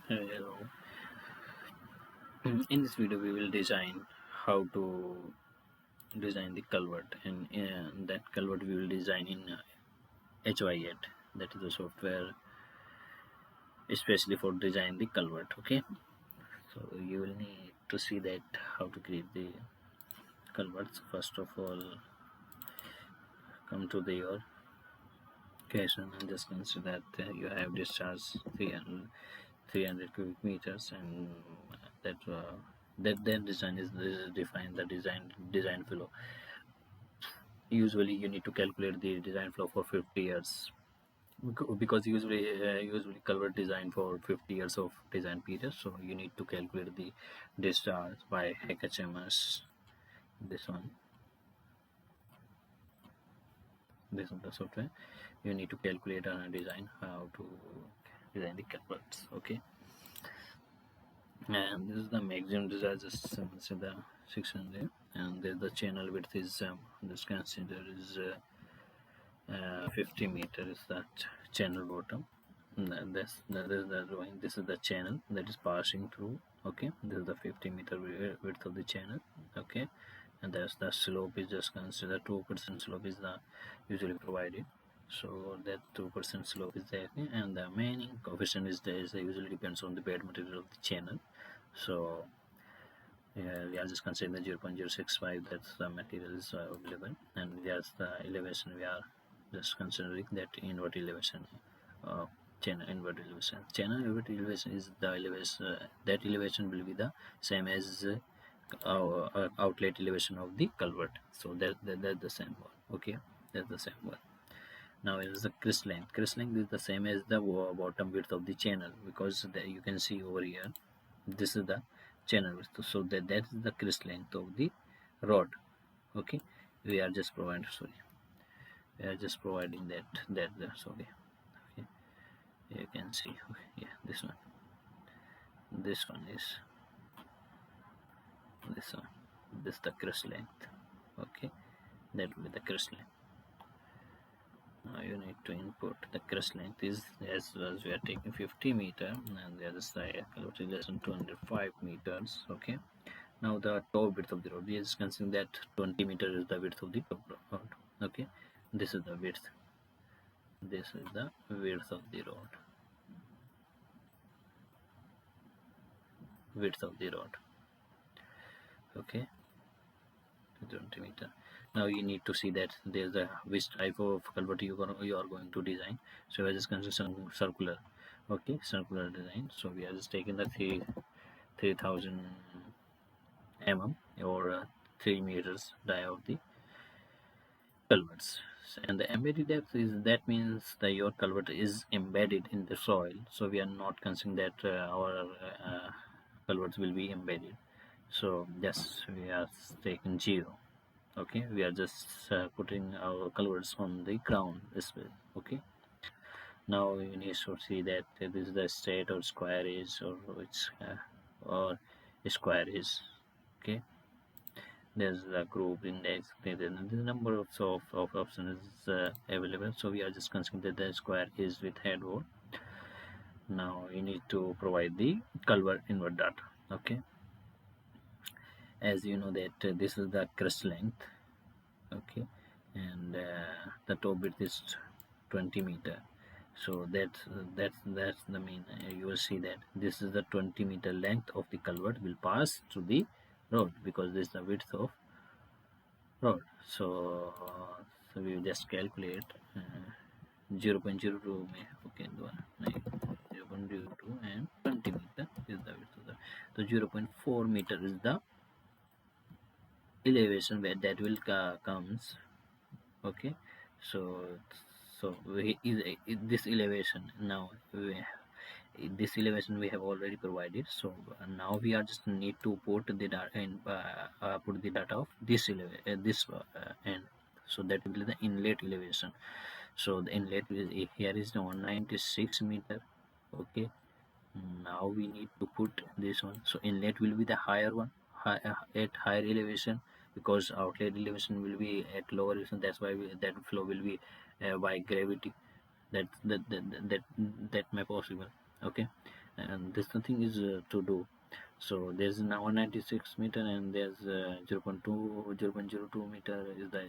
Hello. In this video, we will design how to design the culvert, and that culvert we will design in HY8. That is the software especially for design the culvert. Okay, so you will need to see that how to create the culverts. First of all, come to your question and just consider that you have discharge 300 cubic meters, and that that design is defined the design flow. Usually you need to calculate the design flow for 50 years because usually culvert design for 50 years of design period, so you need to calculate the discharge by HMS. This one this is the software you need to calculate and design how to design the culverts. Okay, and this is the maximum discharge. Just see the 600, and the channel width is this consider is 50 meter is that channel bottom. That is the drawing. This is the channel that is passing through. Okay, this is the 50-meter width of the channel. Okay, and that's the slope is just consider 2% slope is the usually provided. So that 2% slope is there, and the remaining coefficient is there. Is usually depends on the bed material of the channel. So we are just considering the 0.065. That's the material is available, and there's the elevation. We are just considering that inward elevation, uh, channel inward elevation is the elevation. That elevation will be the same as outlet elevation of the culvert. So that's the same one. Okay, that's the same one. Now it is the crest length. Crest length is the same as the bottom width of the channel, because you can see over here, this is the channel width. So that is the crest length of the rod. Okay, we are just providing that sorry. Okay, you can see. Okay, yeah, this one is this one. This is the crest length. Okay, that will be the crest length. Now you need to input the crest length is as we are taking 50 meter, and the other side less than 205 meters. Okay, now the top width of the road, we are just considering that 20 meter is the width of the top road. Okay, this is the width. This is the width of the road. Okay, 20 meter. Now you need to see that there's a which type of culvert you are going to design. So I just consider some circular. Okay, circular design. So we are just taking the 3000 mm or 3 meters dia of the culverts. And the embedded depth is, that means that your culvert is embedded in the soil. So we are not considering that our culverts will be embedded. So yes, we are taking 0. Okay, we are just putting our culverts on the ground this way. Okay, now you need to see that this is the straight or square is, or which or square is. Okay, there's the group index. The number of options is available, so we are just considering that the square is with headboard. Now you need to provide the culvert inward data. Okay, as you know that this is the crest length. Okay, and the top width is 20 meter. So that's the mean. You will see that this is the 20 meter length of the culvert will pass through the road, because this is the width of road. So we will just calculate 0.02 okay, 0.02 and 20 meter is the width of the, so 0.4 meter is the elevation where that will comes. Okay, so this elevation. Now this elevation we have already provided, so now we are just need to put the data and put the data of this end. So that will be the inlet elevation. So the inlet here is the 196 meter. Okay, now we need to put this one. So inlet will be the higher one, at higher elevation, because outlet elevation will be at lower elevation. That's why that flow will be by gravity. That may possible. Okay, and this nothing is to do. So there's now 196 meter, and there's 0.2 meter is the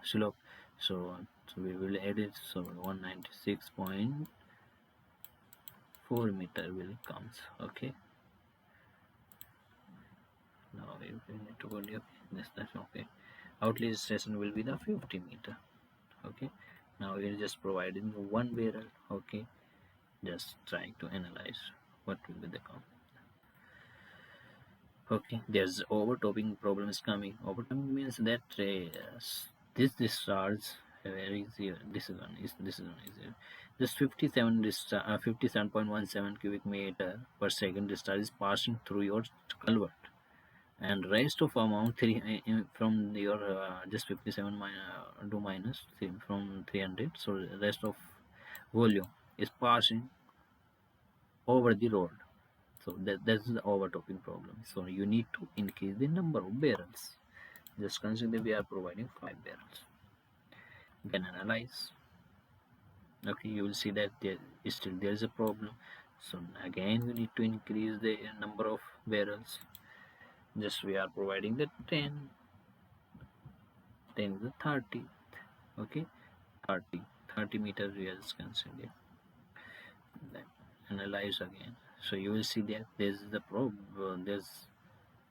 slope. So we will add it. So 196.4 meter will comes. Okay, now we need to go there. That's okay. Outlet station will be the 50 meter. Okay, now we're just providing one barrel. Okay, just trying to analyze what will be the count. Okay, there's overtopping problem is coming. Overtopping means that this discharge very easy. This is one is just 57.17 cubic meter per second discharge is passing through your culvert, and rest of amount from your just 57 do minus from 300. So the rest of volume is passing over the road. So that's the overtopping problem. So you need to increase the number of barrels. Just consider we are providing 5 barrels. Then analyze. Okay, you will see that there is a problem. So again we need to increase the number of barrels. Just we are providing the 10, then the 30. Okay, 30 meters we are just considering. Then analyze again. So you will see that there's the problem. There's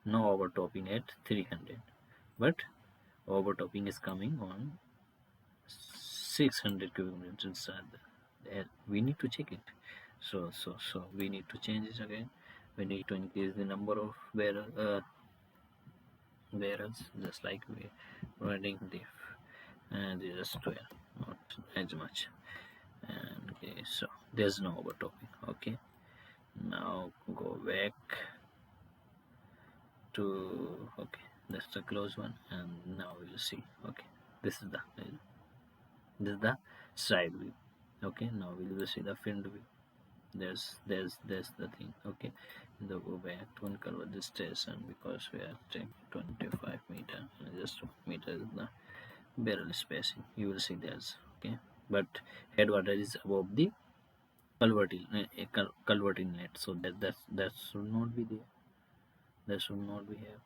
no overtopping at 300, but overtopping is coming on 600 kilometers. We need to check it. So we need to change it again. We need to increase the number of barrels, just like we running the and just 12, not as much. And okay, so there's no overtopping. Okay, now go back to, okay, that's the close one, and now we'll see. Okay, this is the side view. Okay, now we will see the front view. There's the thing. Okay, now go back to uncover the station, because we are taking 25 meter, and just 1 meter is the barrel spacing. You will see there's, okay, but headwater is above the culvert inlet, so that should not be there. That should not be here.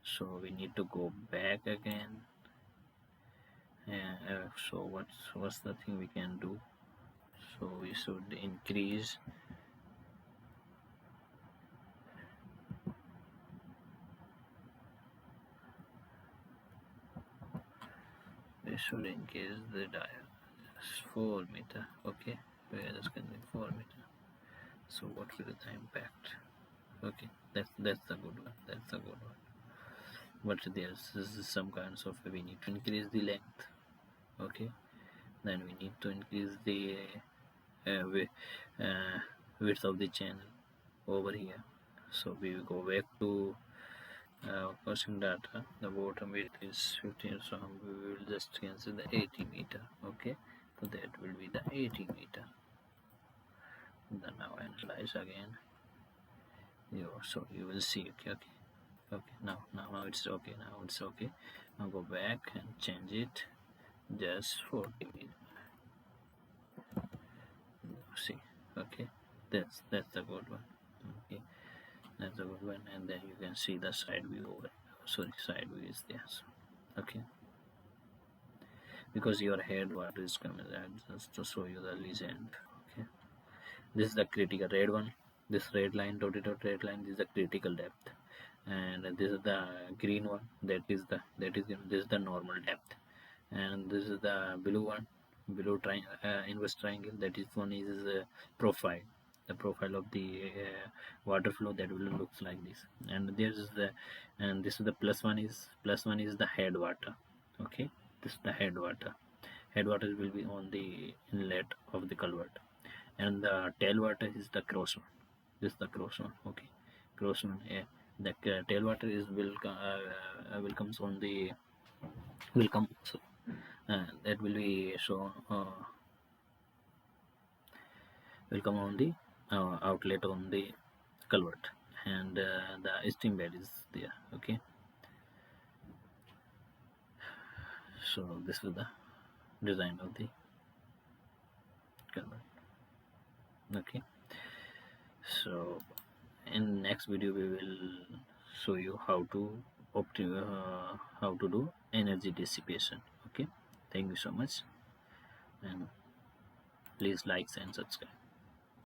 So we need to go back again. So what's the thing we can do? So we should increase. We should increase the dial. 4 meter. Okay, we are just going 4 meter. So what will be the impact? Okay, that's the good one. That's a good one. But there's some kinds of, we need to increase the length. Okay, then we need to increase the width of the channel over here. So we will go back to crossing data. The bottom width is 15, so we will just cancel the 80 meter. Okay, so that will be the 80 meter. Then now analyze again. So you will see. Okay, now it's okay. Now it's okay. Now go back and change it just 40 meter. See, okay, that's a good one. Okay, that's a good one. And then you can see the side view over. Sorry, side view is there. So, okay, because your head water is coming out, just to show you the legend. Okay, this is the critical red one. This red line, dotted red line, this is the critical depth, and this is the green one. This is the normal depth, and this is the blue one, below inverse triangle. That is one is profile. The profile of the water flow, that will looks like this. And this is the plus one is the headwater. Okay, this is the headwater. Headwater will be on the inlet of the culvert, and the tailwater is the cross one. This is the cross one. Okay, cross one. Yeah. The tailwater is will comes on the will come. So, that will be shown will come on the outlet on the culvert, and the steam bed is there. Okay, so this is the design of the culvert. Okay, so in next video we will show you how to how to do energy dissipation. Okay, thank you so much, and please like and subscribe.